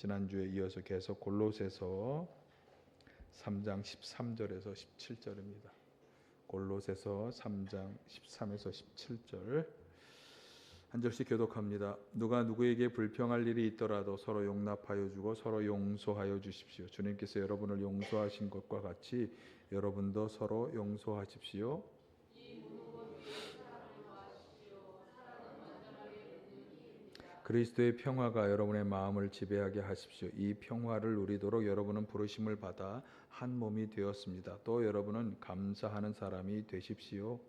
지난주에 이어서 계속 골로새서 3장 13절에서 17절입니다. 골로새서 3장 13에서 17절 한 절씩 교독합니다. 누가 누구에게 불평할 일이 있더라도 서로 용납하여 주고 서로 용서하여 주십시오. 주님께서 여러분을 용서하신 것과 같이 여러분도 서로 용서하십시오. 그리스도의 평화가 여러분의 마음을 지배하게 하십시오. 이 평화를 누리도록 여러분은 부르심을 받아 한 몸이 되었습니다. 또 여러분은 감사하는 사람이 되십시오.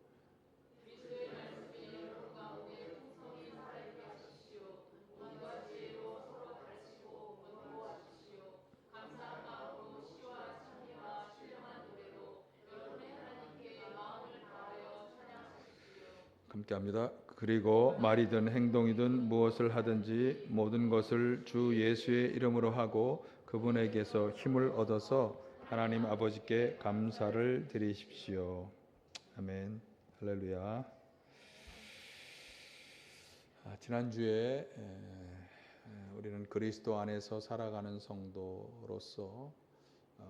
함께합니다. 그리고 말이든 행동이든 무엇을 하든지 모든 것을 주 예수의 이름으로 하고 그분에게서 힘을 얻어서 하나님 아버지께 감사를 드리십시오. 아멘. 할렐루야. 지난주에 우리는 그리스도 안에서 살아가는 성도로서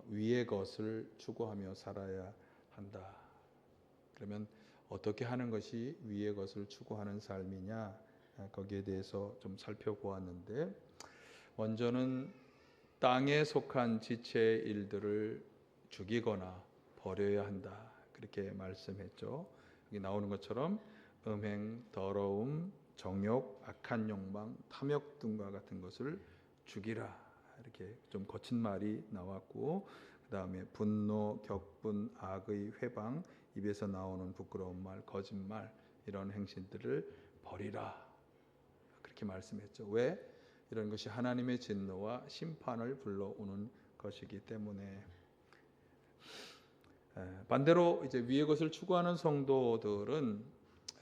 위의 것을 추구하며 살아야 한다. 그러면 어떻게 하는 것이 위의 것을 추구하는 삶이냐, 거기에 대해서 좀 살펴보았는데, 먼저는 땅에 속한 지체의 일들을 죽이거나 버려야 한다, 그렇게 말씀했죠. 여기 나오는 것처럼 음행, 더러움, 정욕, 악한 욕망, 탐욕 등과 같은 것을 죽이라, 이렇게 좀 거친 말이 나왔고, 그 다음에 분노, 격분, 악의 회방, 입에서 나오는 부끄러운 말, 거짓말, 이런 행실들을 버리라, 그렇게 말씀했죠. 왜? 이런 것이 하나님의 진노와 심판을 불러오는 것이기 때문에. 반대로 이제 위의 것을 추구하는 성도들은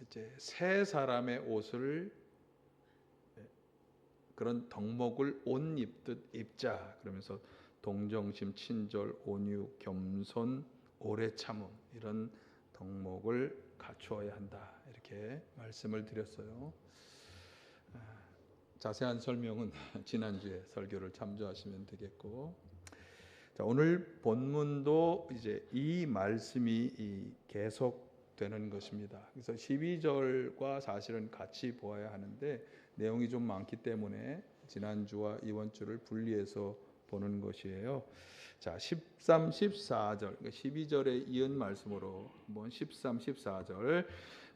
이제 새 사람의 옷을, 그런 덕목을 옷 입듯 입자, 그러면서 동정심, 친절, 온유, 겸손, 오래 참음, 이런 덕목을 갖추어야 한다, 이렇게 말씀을 드렸어요. 자세한 설명은 지난주에 설교를 참조하시면 되겠고, 자, 오늘 본문도 이제 이 말씀이 계속되는 것입니다. 그래서 12절과 사실은 같이 보아야 하는데 내용이 좀 많기 때문에 지난주와 이번 주를 분리해서 보는 것이에요. 자, 13, 14절, 12절에 이은 말씀으로 한번 13, 14절.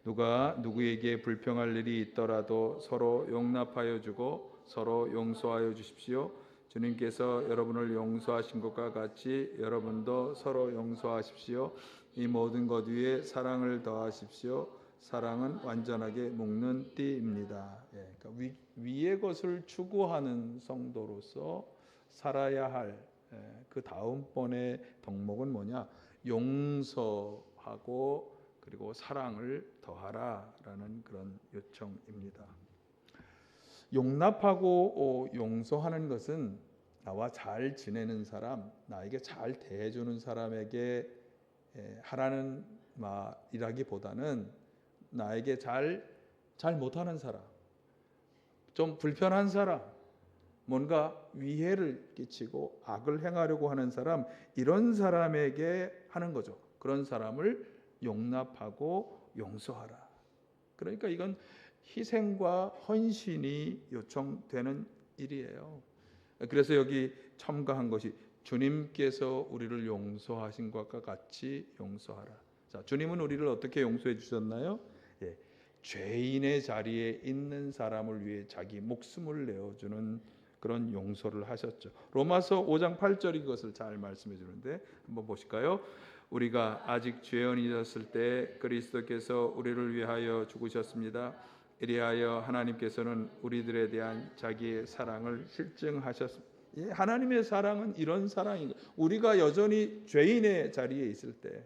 누가 누구에게 불평할 일이 있더라도 서로 용납하여 주고 서로 용서하여 주십시오. 주님께서 여러분을 용서하신 것과 같이 여러분도 서로 용서하십시오. 이 모든 것 위에 사랑을 더하십시오. 사랑은 완전하게 묶는 띠입니다. 그러니까 위의 것을 추구하는 성도로서 살아야 할 그 다음번의 덕목은 뭐냐? 용서하고 그리고 사랑을 더하라라는 그런 요청입니다. 용납하고 용서하는 것은 나와 잘 지내는 사람, 나에게 잘 대해주는 사람에게 하라는 말이라기보다는 나에게 잘 못하는 사람, 좀 불편한 사람, 뭔가 위해를 끼치고 악을 행하려고 하는 사람, 이런 사람에게 하는 거죠. 그런 사람을 용납하고 용서하라. 그러니까 이건 희생과 헌신이 요청되는 일이에요. 그래서 여기 첨가한 것이 주님께서 우리를 용서하신 것과 같이 용서하라. 자, 주님은 우리를 어떻게 용서해 주셨나요? 죄인의 자리에 있는 사람을 위해 자기 목숨을 내어주는 그런 용서를 하셨죠. 로마서 5장 8절이 이것을 잘 말씀해 주는데 한번 보실까요? 우리가 아직 죄인이었을 때 그리스도께서 우리를 위하여 죽으셨습니다. 이리하여 하나님께서는 우리들에 대한 자기의 사랑을 실증하셨습니다. 하나님의 사랑은 이런 사랑인 거예요. 우리가 여전히 죄인의 자리에 있을 때,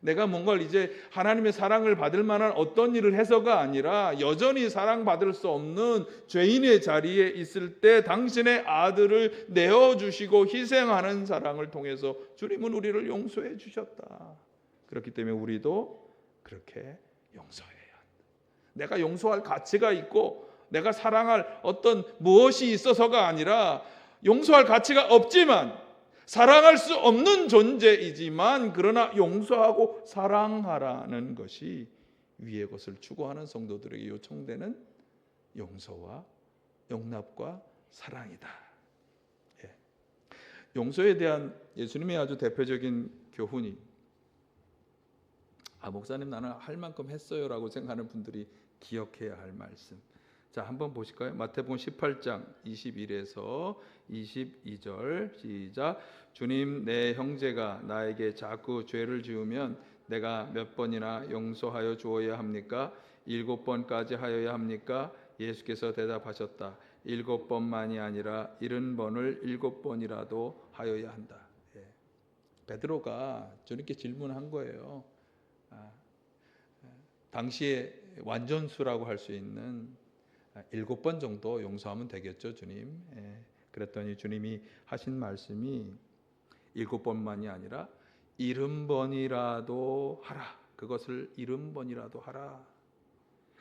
내가 뭔가를 이제 하나님의 사랑을 받을 만한 어떤 일을 해서가 아니라 여전히 사랑받을 수 없는 죄인의 자리에 있을 때 당신의 아들을 내어주시고 희생하는 사랑을 통해서 주님은 우리를 용서해 주셨다. 그렇기 때문에 우리도 그렇게 용서해야 한다. 내가 용서할 가치가 있고 내가 사랑할 어떤 무엇이 있어서가 아니라 용서할 가치가 없지만 사랑할 수 없는 존재이지만 그러나 용서하고 사랑하라는 것이 위의 것을 추구하는 성도들에게 요청되는 용서와 용납과 사랑이다. 예. 용서에 대한 예수님의 아주 대표적인 교훈이 목사님 나는 할 만큼 했어요라고 생각하는 분들이 기억해야 할 말씀. 자, 한번 보실까요? 마태복음 18장 21에서 22절 시작. 주님, 내 형제가 나에게 자꾸 죄를 지으면 내가 몇 번이나 용서하여 주어야 합니까? 7번까지 하여야 합니까? 예수께서 대답하셨다. 7번만이 아니라 70번을 7번이라도 하여야 한다. 예. 베드로가 저렇게 질문한 거예요. 당시에 완전수라고 할 수 있는 7번 정도 용서하면 되겠죠, 주님. 예. 그랬더니 주님이 하신 말씀이 7번만이 아니라 70번이라도 하라. 그것을 70번이라도 하라.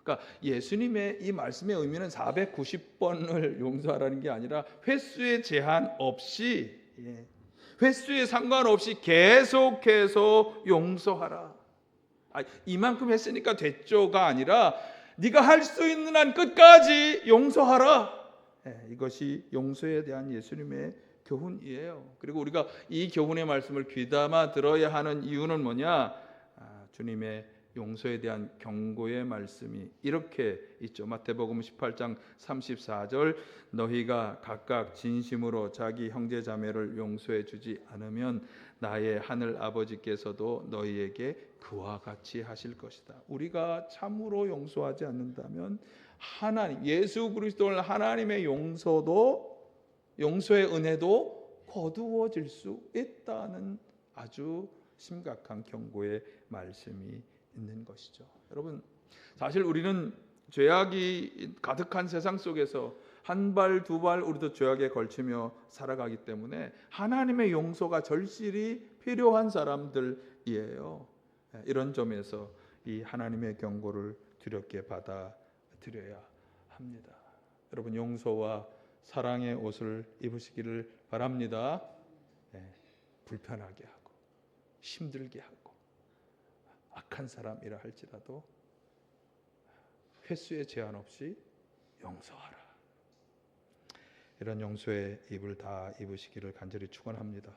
그러니까 예수님의 이 말씀의 의미는 490번을 용서하라는 게 아니라 횟수에 제한 없이, 횟수에 상관없이 계속해서 용서하라. 이만큼 했으니까 됐죠가 아니라 네가 할 수 있는 한 끝까지 용서하라. 이것이 용서에 대한 예수님의 교훈이에요. 그리고 우리가 이 교훈의 말씀을 귀담아 들어야 하는 이유는 뭐냐? 주님의 용서에 대한 경고의 말씀이 이렇게 있죠. 마태복음 18장 34절 너희가 각각 진심으로 자기 형제 자매를 용서해 주지 않으면 나의 하늘 아버지께서도 너희에게 그와 같이 하실 것이다. 우리가 참으로 용서하지 않는다면 하나님, 예수 그리스도를 하나님의 용서의 은혜도 거두어질 수 있다는 아주 심각한 경고의 말씀이 있는 것이죠. 여러분, 사실 우리는 죄악이 가득한 세상 속에서 한 발 두 발 우리도 죄악에 걸치며 살아가기 때문에 하나님의 용서가 절실히 필요한 사람들이에요. 이런 점에서 이 하나님의 경고를 두렵게 받아들여야 합니다. 여러분, 용서와 사랑의 옷을 입으시기를 바랍니다. 불편하게 하고 힘들게 하고 악한 사람이라 할지라도 횟수에 제한 없이 용서하라. 이런 용서의 입을 다 입으시기를 간절히 축원합니다.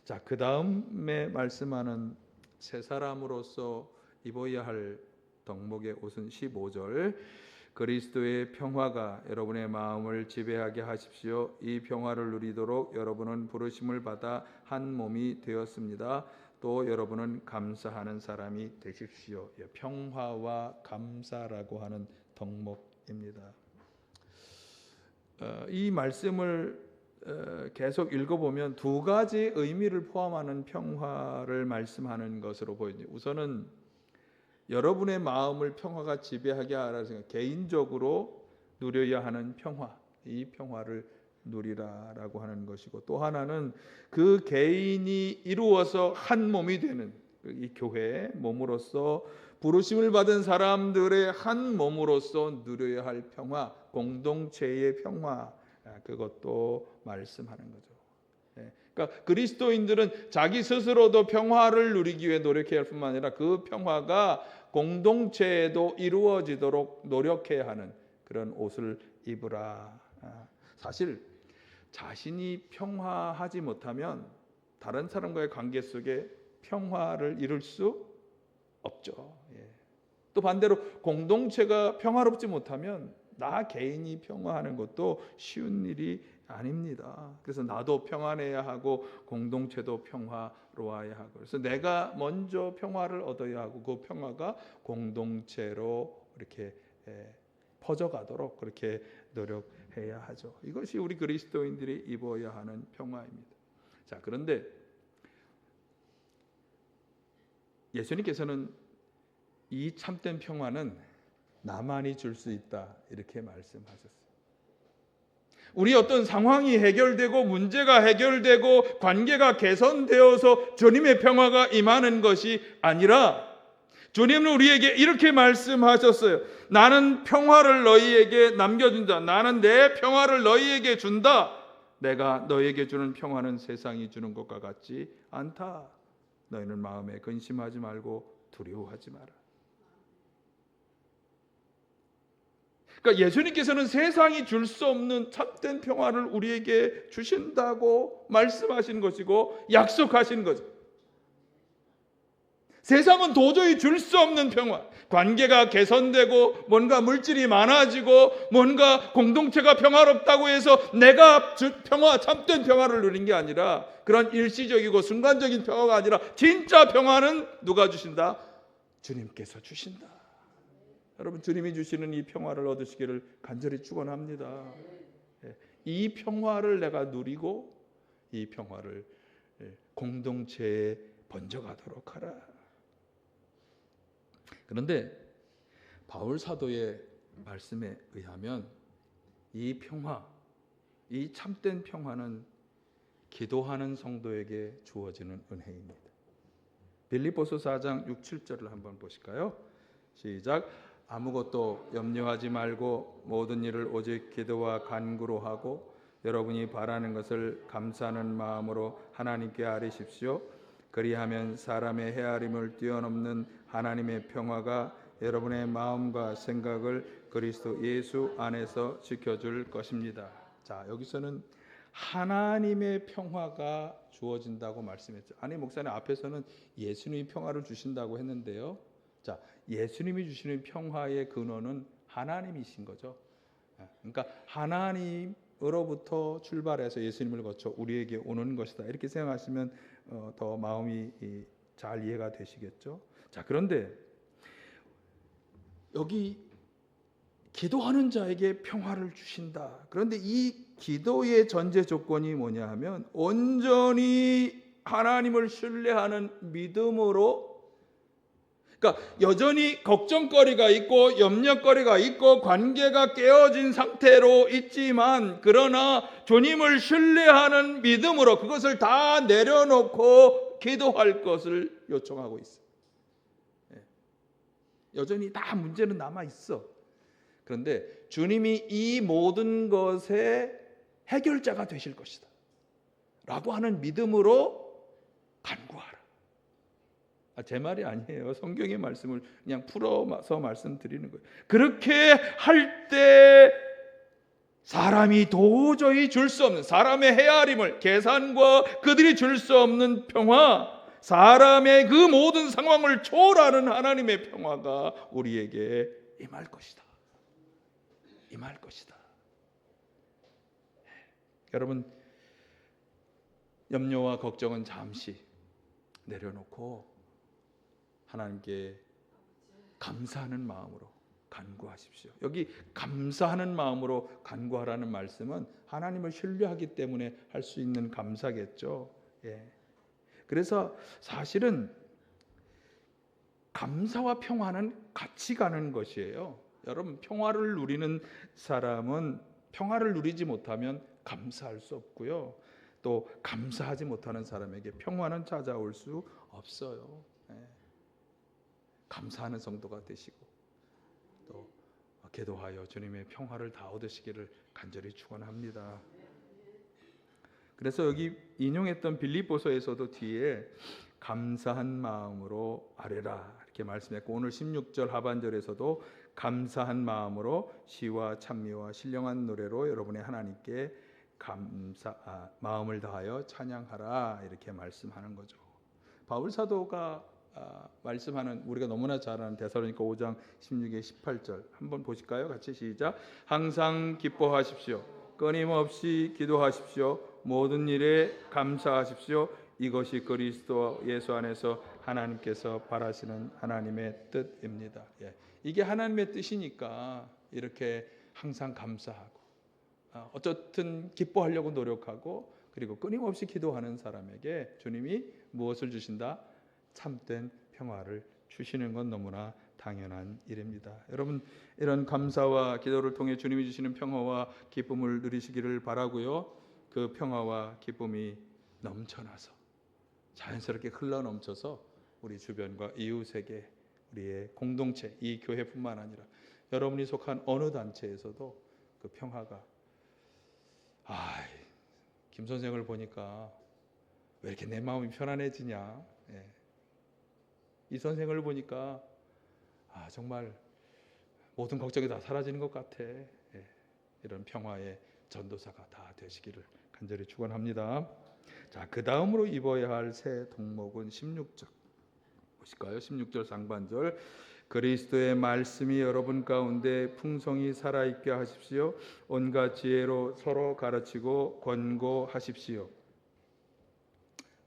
자, 그 다음에 말씀하는 새 사람으로서 입어야 할 덕목의 옷은 15절 그리스도의 평화가 여러분의 마음을 지배하게 하십시오. 이 평화를 누리도록 여러분은 부르심을 받아 한 몸이 되었습니다. 또 여러분은 감사하는 사람이 되십시오. 평화와 감사라고 하는 덕목입니다. 이 말씀을 계속 읽어보면 두 가지 의미를 포함하는 평화를 말씀하는 것으로 보입니다. 우선은 여러분의 마음을 평화가 지배하게 하라는 생각, 개인적으로 누려야 하는 평화, 이 평화를 누리라라고 하는 것이고, 또 하나는 그 개인이 이루어서 한 몸이 되는 이 교회의 몸으로서 부르심을 받은 사람들의 한 몸으로서 누려야 할 평화, 공동체의 평화, 그것도 말씀하는 거죠. 그러니까 그리스도인들은 자기 스스로도 평화를 누리기 위해 노력해야 할 뿐만 아니라 그 평화가 공동체에도 이루어지도록 노력해야 하는 그런 옷을 입으라. 사실 자신이 평화하지 못하면 다른 사람과의 관계 속에 평화를 이룰 수 없죠. 또 반대로 공동체가 평화롭지 못하면 나 개인이 평화하는 것도 쉬운 일이 아닙니다. 그래서 나도 평안해야 하고 공동체도 평화로워야 하고, 그래서 내가 먼저 평화를 얻어야 하고 그 평화가 공동체로 이렇게 퍼져가도록 그렇게 노력해야 하죠. 이것이 우리 그리스도인들이 입어야 하는 평화입니다. 자, 그런데 예수님께서는 이 참된 평화는 나만이 줄 수 있다 이렇게 말씀하셨어요. 우리 어떤 상황이 해결되고 문제가 해결되고 관계가 개선되어서 주님의 평화가 임하는 것이 아니라 주님은 우리에게 이렇게 말씀하셨어요. 나는 평화를 너희에게 남겨준다. 나는 내 평화를 너희에게 준다. 내가 너에게 주는 평화는 세상이 주는 것과 같지 않다. 너희는 마음에 근심하지 말고 두려워하지 마라. 그러니까 예수님께서는 세상이 줄 수 없는 참된 평화를 우리에게 주신다고 말씀하신 것이고 약속하신 거죠. 세상은 도저히 줄 수 없는 평화, 관계가 개선되고 뭔가 물질이 많아지고 뭔가 공동체가 평화롭다고 해서 내가 평화, 참된 평화를 누린 게 아니라 그런 일시적이고 순간적인 평화가 아니라 진짜 평화는 누가 주신다? 주님께서 주신다. 여러분, 주님이 주시는 이 평화를 얻으시기를 간절히 축원합니다. 이 평화를 내가 누리고 이 평화를 공동체에 번져가도록 하라. 그런데 바울 사도의 말씀에 의하면 이 평화, 이 참된 평화는 기도하는 성도에게 주어지는 은혜입니다. 빌립보서 4장 6, 7절을 한번 보실까요? 시작. 아무것도 염려하지 말고 모든 일을 오직 기도와 간구로 하고 여러분이 바라는 것을 감사하는 마음으로 하나님께 아뢰십시오. 그리하면 사람의 헤아림을 뛰어넘는 하나님의 평화가 여러분의 마음과 생각을 그리스도 예수 안에서 지켜줄 것입니다. 자, 여기서는 하나님의 평화가 주어진다고 말씀했죠. 아니, 목사님 앞에서는 예수님이 평화를 주신다고 했는데요. 자, 예수님이 주시는 평화의 근원은 하나님이신 거죠. 그러니까 하나님으로부터 출발해서 예수님을 거쳐 우리에게 오는 것이다. 이렇게 생각하시면 더 마음이 잘 이해가 되시겠죠. 자, 그런데 여기 기도하는 자에게 평화를 주신다. 그런데 이 기도의 전제 조건이 뭐냐 하면 온전히 하나님을 신뢰하는 믿음으로, 그러니까 여전히 걱정거리가 있고 염려거리가 있고 관계가 깨어진 상태로 있지만 그러나 주님을 신뢰하는 믿음으로 그것을 다 내려놓고 기도할 것을 요청하고 있어요. 여전히 다 문제는 남아 있어. 그런데 주님이 이 모든 것의 해결자가 되실 것이다 라고 하는 믿음으로 간구하라. 제 말이 아니에요. 성경의 말씀을 그냥 풀어서 말씀드리는 거예요. 그렇게 할 때 사람이 도저히 줄 수 없는, 사람의 헤아림을, 계산과 그들이 줄 수 없는 평화, 사람의 그 모든 상황을 초월하는 하나님의 평화가 우리에게 임할 것이다. 임할 것이다. 여러분, 염려와 걱정은 잠시 내려놓고 하나님께 감사하는 마음으로 간구하십시오. 여기 감사하는 마음으로 간구하라는 말씀은 하나님을 신뢰하기 때문에 할 수 있는 감사겠죠. 그래서 사실은 감사와 평화는 같이 가는 것이에요. 여러분, 평화를 누리는 사람은 평화를 누리지 못하면 감사할 수 없고요. 또 감사하지 못하는 사람에게 평화는 찾아올 수 없어요. 감사하는 성도가 되시고 또 기도하여 주님의 평화를 다 얻으시기를 간절히 축원합니다. 그래서 여기 인용했던 빌립보서에서도 뒤에 감사한 마음으로 아뢰라 이렇게 말씀했고, 오늘 16절 하반절에서도 감사한 마음으로 시와 찬미와 신령한 노래로 여러분의 하나님께 마음을 다하여 찬양하라 이렇게 말씀하는 거죠. 바울 사도가 말씀하는 우리가 너무나 잘 아는 데살로니가 5장 16에 18절 한번 보실까요? 같이 시작. 항상 기뻐하십시오. 끊임없이 기도하십시오. 모든 일에 감사하십시오. 이것이 그리스도 예수 안에서 하나님께서 바라시는 하나님의 뜻입니다. 이게 하나님의 뜻이니까 이렇게 항상 감사하고 어쨌든 기뻐하려고 노력하고 그리고 끊임없이 기도하는 사람에게 주님이 무엇을 주신다? 참된 평화를 주시는 건 너무나 당연한 일입니다. 여러분, 이런 감사와 기도를 통해 주님이 주시는 평화와 기쁨을 누리시기를 바라고요. 그 평화와 기쁨이 넘쳐나서 자연스럽게 흘러넘쳐서 우리 주변과 이웃에게 우리의 공동체, 이 교회뿐만 아니라 여러분이 속한 어느 단체에서도 그 평화가 김 선생을 보니까 왜 이렇게 내 마음이 편안해지냐. 이 선생을 보니까 정말 모든 걱정이 다 사라지는 것 같아. 이런 평화의 전도사가 다 되시기를 간절히 축원합니다. 자, 그 다음으로 입어야 할 새 동목은 16절 보실까요? 16절 상반절. 그리스도의 말씀이 여러분 가운데 풍성히 살아있게 하십시오. 온갖 지혜로 서로 가르치고 권고하십시오.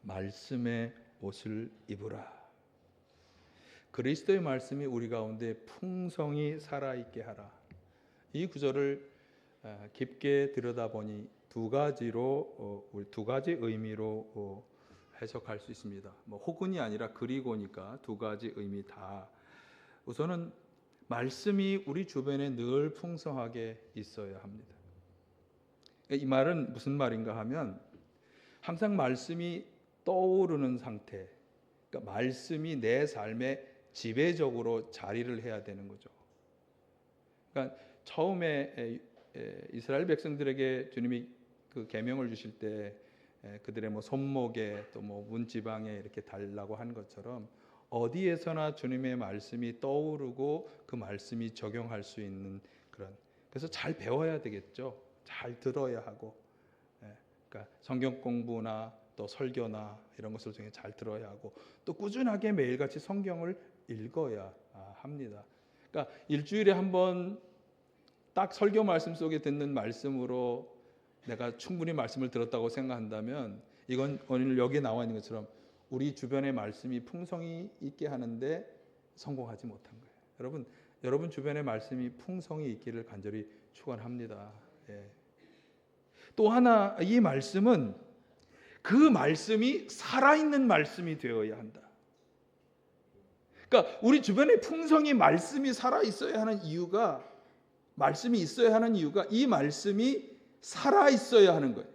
말씀의 옷을 입으라. 그리스도의 말씀이 우리 가운데 풍성히 살아있게 하라. 이 구절을 깊게 들여다보니 두 가지 의미로 해석할 수 있습니다. 혹은이 아니라 그리고니까 두 가지 의미 다. 우선은 말씀이 우리 주변에 늘 풍성하게 있어야 합니다. 이 말은 무슨 말인가 하면 항상 말씀이 떠오르는 상태, 그러니까 말씀이 내 삶에 지배적으로 자리를 해야 되는 거죠. 그러니까 처음에 이스라엘 백성들에게 주님이 그 계명을 주실 때 그들의 손목에 또 문지방에 이렇게 달라고 한 것처럼 어디에서나 주님의 말씀이 떠오르고 그 말씀이 적용할 수 있는 그런, 그래서 잘 배워야 되겠죠. 잘 들어야 하고, 그러니까 성경 공부나 또 설교나 이런 것을 통해 잘 들어야 하고, 또 꾸준하게 매일같이 성경을 읽어야 합니다. 그러니까 일주일에 한 번 딱 설교 말씀 속에 듣는 말씀으로 내가 충분히 말씀을 들었다고 생각한다면 이건 오늘 여기 나와 있는 것처럼 우리 주변의 말씀이 풍성히 있게 하는데 성공하지 못한 거예요. 여러분 주변의 말씀이 풍성히 있기를 간절히 축원합니다. 또 하나, 이 말씀은 그 말씀이 살아있는 말씀이 되어야 한다. 그러니까 우리 주변에 풍성히 말씀이 살아있어야 하는 이유가, 말씀이 있어야 하는 이유가 이 말씀이 살아있어야 하는 거예요.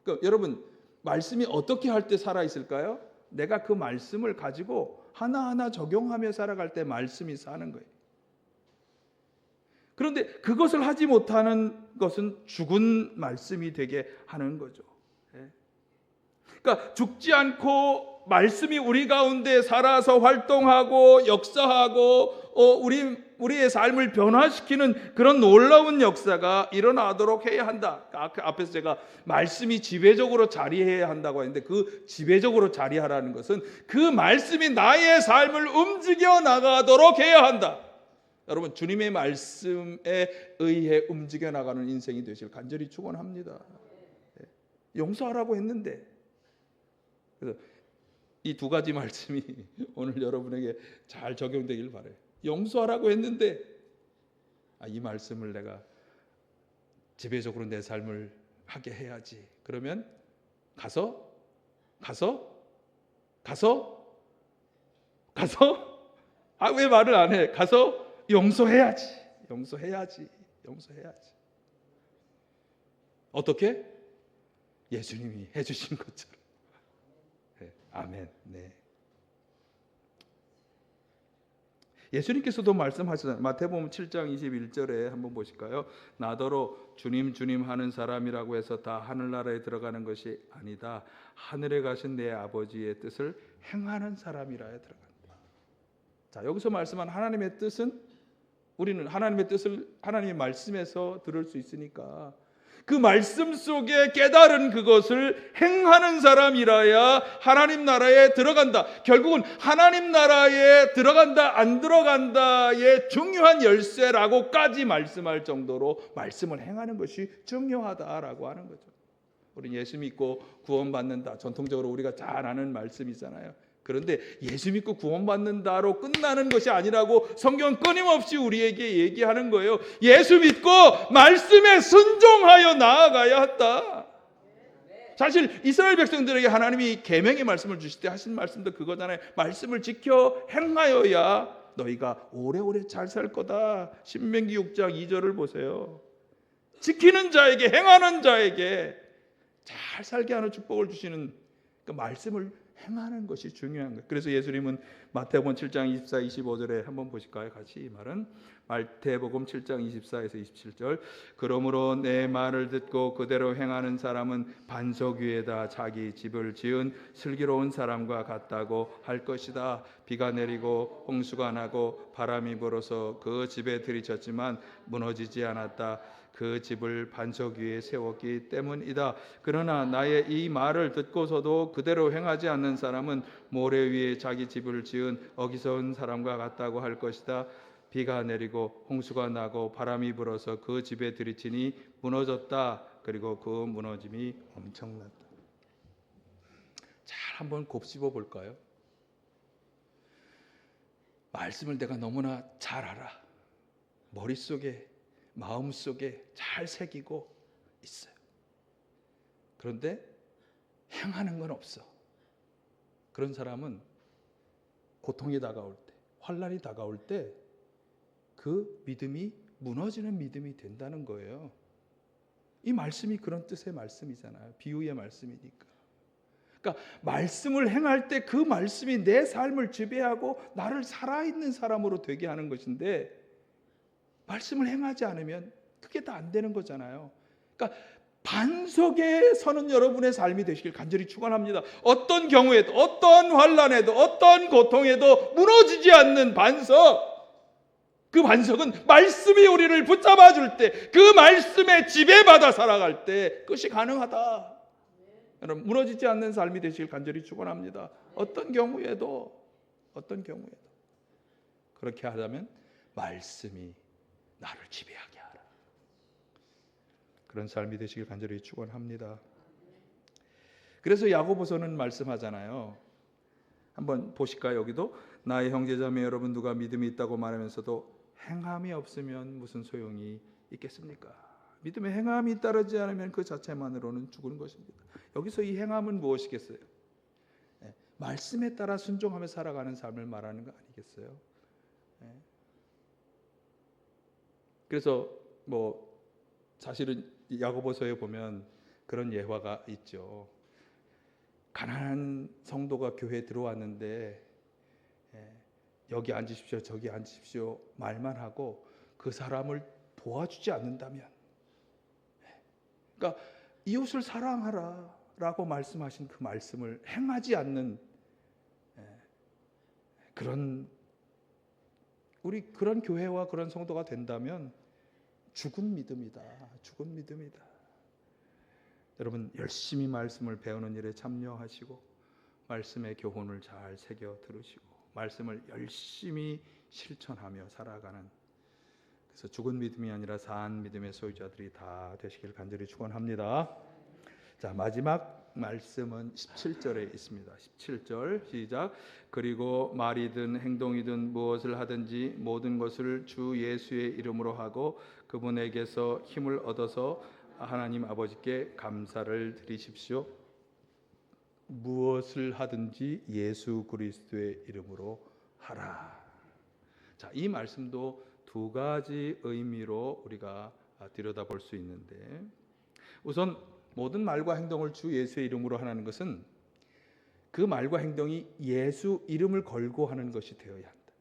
그러니까 여러분, 말씀이 어떻게 할 때 살아있을까요? 내가 그 말씀을 가지고 하나하나 적용하며 살아갈 때 말씀이 사는 거예요. 그런데 그것을 하지 못하는 것은 죽은 말씀이 되게 하는 거죠. 그러니까 죽지 않고 말씀이 우리 가운데 살아서 활동하고 역사하고 우리의 삶을 변화시키는 그런 놀라운 역사가 일어나도록 해야 한다. 앞에서 제가 말씀이 지배적으로 자리해야 한다고 했는데 그 지배적으로 자리하라는 것은 그 말씀이 나의 삶을 움직여 나가도록 해야 한다. 여러분, 주님의 말씀에 의해 움직여 나가는 인생이 되실 간절히 축원합니다. 용서하라고 했는데, 그래서 이 두 가지 말씀이 오늘 여러분에게 잘 적용되길 바라요. 용서하라고 했는데 이 말씀을 내가 지배적으로 내 삶을 하게 해야지. 그러면 가서 왜 말을 안 해? 가서 용서해야지. 어떻게? 예수님이 해주신 것처럼. 아멘. 네. 예수님께서도 말씀하시잖아요. 마태복음 7장 21절에 한번 보실까요? 나더러 주님 주님 하는 사람이라고 해서 다 하늘나라에 들어가는 것이 아니다. 하늘에 가신 내 아버지의 뜻을 행하는 사람이라야 들어간다. 자, 여기서 말씀한 하나님의 뜻은, 우리는 하나님의 뜻을 하나님의 말씀에서 들을 수 있으니까 그 말씀 속에 깨달은 그것을 행하는 사람이라야 하나님 나라에 들어간다. 결국은 하나님 나라에 들어간다 안 들어간다의 중요한 열쇠라고까지 말씀할 정도로 말씀을 행하는 것이 중요하다라고 하는 거죠. 우리 예수 믿고 구원받는다, 전통적으로 우리가 잘 아는 말씀이잖아요. 그런데 예수 믿고 구원받는다로 끝나는 것이 아니라고 성경은 끊임없이 우리에게 얘기하는 거예요. 예수 믿고 말씀에 순종하여 나아가야 한다. 사실 이스라엘 백성들에게 하나님이 계명의 말씀을 주실 때 하신 말씀도 그거잖아요. 말씀을 지켜 행하여야 너희가 오래오래 잘 살 거다. 신명기 6장 2절을 보세요. 지키는 자에게, 행하는 자에게 잘 살게 하는 축복을 주시는 그 말씀을 행하는 것이 중요한 거예요. 그래서 예수님은 마태복음 7장 24, 25절에 한번 보실까요? 같이 이 말은 마태복음 7장 24에서 27절. 그러므로 내 말을 듣고 그대로 행하는 사람은 반석 위에다 자기 집을 지은 슬기로운 사람과 같다고 할 것이다. 비가 내리고 홍수가 나고 바람이 불어서 그 집에 들이쳤지만 무너지지 않았다. 그 집을 반석 위에 세웠기 때문이다. 그러나 나의 이 말을 듣고서도 그대로 행하지 않는 사람은 모래 위에 자기 집을 지은 어리석은 사람과 같다고 할 것이다. 비가 내리고 홍수가 나고 바람이 불어서 그 집에 들이치니 무너졌다. 그리고 그 무너짐이 엄청났다. 잘 한번 곱씹어 볼까요? 말씀을 내가 너무나 잘 알아. 머릿속에, 마음속에 잘 새기고 있어요. 그런데 행하는 건 없어. 그런 사람은 고통이 다가올 때, 환난이 다가올 때 그 믿음이 무너지는 믿음이 된다는 거예요. 이 말씀이 그런 뜻의 말씀이잖아요. 비유의 말씀이니까. 그러니까 말씀을 행할 때 그 말씀이 내 삶을 지배하고 나를 살아있는 사람으로 되게 하는 것인데, 말씀을 행하지 않으면 그게 다 안 되는 거잖아요. 그러니까 반석에 서는 여러분의 삶이 되시길 간절히 축원합니다. 어떤 경우에도, 어떤 환난에도, 어떤 고통에도 무너지지 않는 반석, 그 반석은 말씀이 우리를 붙잡아 줄 때, 그 말씀에 지배받아 살아갈 때 그것이 가능하다. 여러분, 무너지지 않는 삶이 되시길 간절히 축원합니다. 어떤 경우에도 그렇게 하려면 말씀이 나를 지배하게 하라. 그런 삶이 되시길 간절히 축원합니다. 그래서 야고보서는 말씀하잖아요. 한번 보실까요? 여기도 나의 형제자매 여러분, 누가 믿음이 있다고 말하면서도 행함이 없으면 무슨 소용이 있겠습니까? 믿음에 행함이 따르지 않으면 그 자체만으로는 죽은 것입니다. 여기서 이 행함은 무엇이겠어요? 말씀에 따라 순종하며 살아가는 삶을 말하는 거 아니겠어요? 그래서 사실은 야고보서에 보면 그런 예화가 있죠. 가난한 성도가 교회에 들어왔는데 여기 앉으십시오, 저기 앉으십시오 말만 하고 그 사람을 도와주지 않는다면, 그러니까 이웃을 사랑하라 라고 말씀하신 그 말씀을 행하지 않는 우리 그런 교회와 그런 성도가 된다면 죽은 믿음이다. 여러분, 열심히 말씀을 배우는 일에 참여하시고 말씀의 교훈을 잘 새겨 들으시고 말씀을 열심히 실천하며 살아가는, 그래서 죽은 믿음이 아니라 산 믿음의 소유자들이 다 되시길 간절히 축원합니다. 자, 마지막 말씀은 17절에 있습니다. 17절 시작. 그리고 말이든 행동이든 무엇을 하든지 모든 것을 주 예수의 이름으로 하고 그분에게서 힘을 얻어서 하나님 아버지께 감사를 드리십시오. 무엇을 하든지 예수 그리스도의 이름으로 하라. 자, 이 말씀도 두 가지 의미로 우리가 들여다볼 수 있는데, 우선 모든 말과 행동을 주 예수의 이름으로 하는 것은 그 말과 행동이 예수 이름을 걸고 하는 것이 되어야 한다.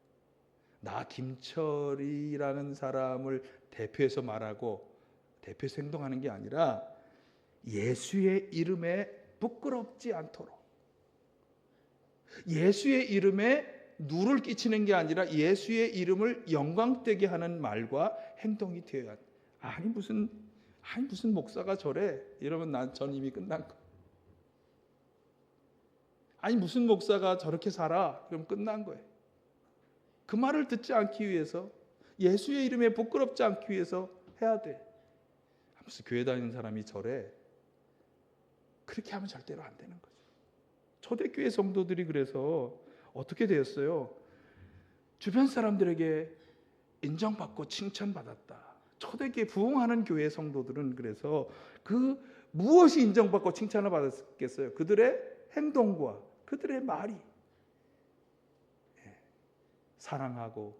나 김철이라는 사람을 대표해서 말하고 대표해서 행동하는 게 아니라 예수의 이름에 부끄럽지 않도록, 예수의 이름에 누를 끼치는 게 아니라 예수의 이름을 영광되게 하는 말과 행동이 되어야 한다. 아니 무슨 목사가 저래? 이러면 전 이미 끝난 거. 아니 무슨 목사가 저렇게 살아? 그럼 끝난 거예요. 그 말을 듣지 않기 위해서, 예수의 이름에 부끄럽지 않기 위해서 해야 돼. 무슨 교회 다니는 사람이 저래? 그렇게 하면 절대로 안 되는 거죠. 초대교회 성도들이 그래서 어떻게 되었어요? 주변 사람들에게 인정받고 칭찬받았다. 초대교회 부흥하는 교회 성도들은 그래서 그 무엇이 인정받고 칭찬을 받았겠어요? 그들의 행동과 그들의 말이 사랑하고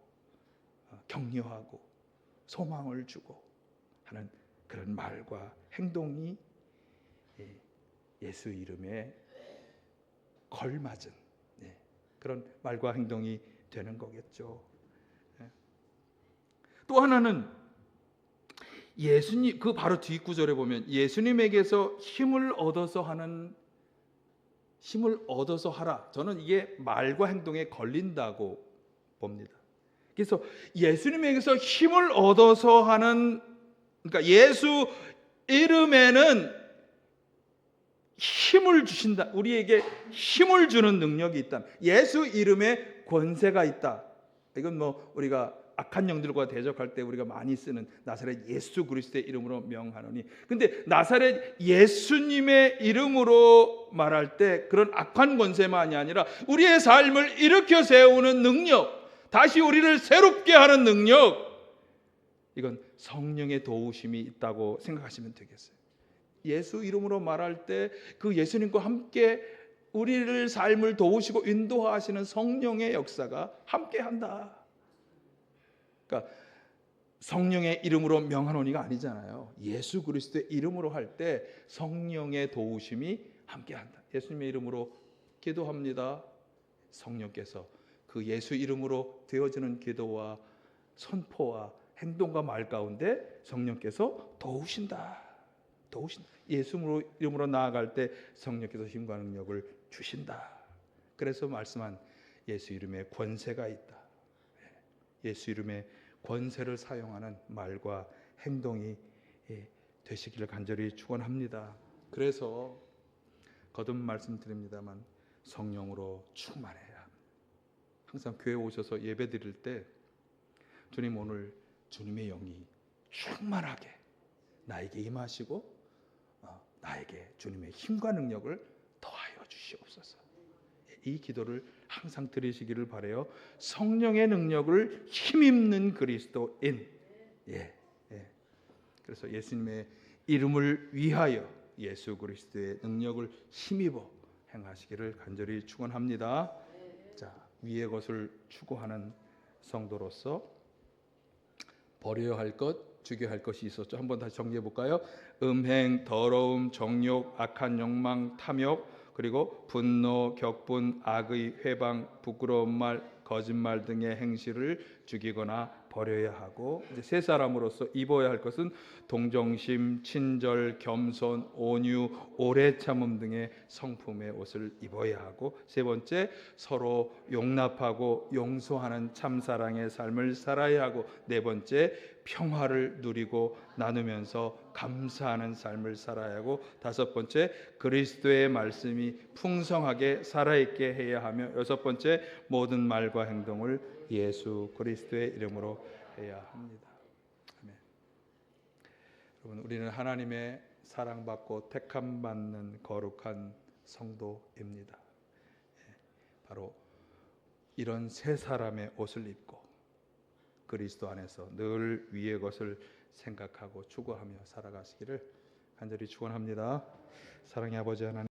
격려하고 소망을 주고 하는 그런 말과 행동이 예수 이름에 걸맞은 그런 말과 행동이 되는 거겠죠. 또 하나는 예수님, 그 바로 뒷구절에 보면 예수님에게서 힘을 얻어서 하라. 저는 이게 말과 행동에 걸린다고 봅니다. 그래서 예수님에게서 힘을 얻어서 하는, 그러니까 예수 이름에는 힘을 주신다. 우리에게 힘을 주는 능력이 있다. 예수 이름에 권세가 있다. 이건 뭐 우리가 악한 영들과 대적할 때 우리가 많이 쓰는 나사렛 예수 그리스도의 이름으로 명하노니, 근데 나사렛 예수님의 이름으로 말할 때 그런 악한 권세만이 아니라 우리의 삶을 일으켜 세우는 능력, 다시 우리를 새롭게 하는 능력, 이건 성령의 도우심이 있다고 생각하시면 되겠어요. 예수 이름으로 말할 때 그 예수님과 함께 우리를 삶을 도우시고 인도하시는 성령의 역사가 함께한다. 그러니까 성령의 이름으로 명하노니가 아니잖아요. 예수 그리스도의 이름으로 할 때 성령의 도우심이 함께한다. 예수님의 이름으로 기도합니다. 성령께서 그 예수 이름으로 되어지는 기도와 선포와 행동과 말 가운데 성령께서 도우신다. 예수 이름으로 나아갈 때 성령께서 힘과 능력을 주신다. 그래서 말씀한 예수 이름에 권세가 있다. 예수 이름의 권세를 사용하는 말과 행동이 되시기를 간절히 축원합니다. 그래서 거듭 말씀드립니다만 성령으로 충만해야 합니다. 항상 교회 오셔서 예배 드릴 때 주님, 오늘 주님의 영이 충만하게 나에게 임하시고 나에게 주님의 힘과 능력을 더하여 주시옵소서. 이 기도를 항상 드리시기를 바라요. 성령의 능력을 힘입는 그리스도인. 그래서 예수님의 이름을 위하여 예수 그리스도의 능력을 힘입어 행하시기를 간절히 축원합니다. 자, 위의 것을 추구하는 성도로서 버려야 할 것, 죽여야 할 것이 있었죠. 한번 다시 정리해 볼까요? 음행, 더러움, 정욕, 악한 욕망, 탐욕, 그리고 분노, 격분, 악의, 회방, 부끄러운 말, 거짓말 등의 행실을 죽이거나 버려야 하고, 이제 새 사람으로서 입어야 할 것은 동정심, 친절, 겸손, 온유, 오래 참음 등의 성품의 옷을 입어야 하고, 세 번째, 서로 용납하고 용서하는 참사랑의 삶을 살아야 하고, 네 번째, 평화를 누리고 나누면서 감사하는 삶을 살아야 하고, 다섯 번째, 그리스도의 말씀이 풍성하게 살아있게 해야 하며, 여섯 번째, 모든 말과 행동을 예수 그리스도의 이름으로 해야 합니다. 아멘. 여러분, 우리는 하나님의 사랑받고 택함받는 거룩한 성도입니다. 바로 이런 새 사람의 옷을 입고 그리스도 안에서 늘 위의 것을 생각하고 추구하며 살아가시기를 간절히 축원합니다. 사랑의 아버지 하나님,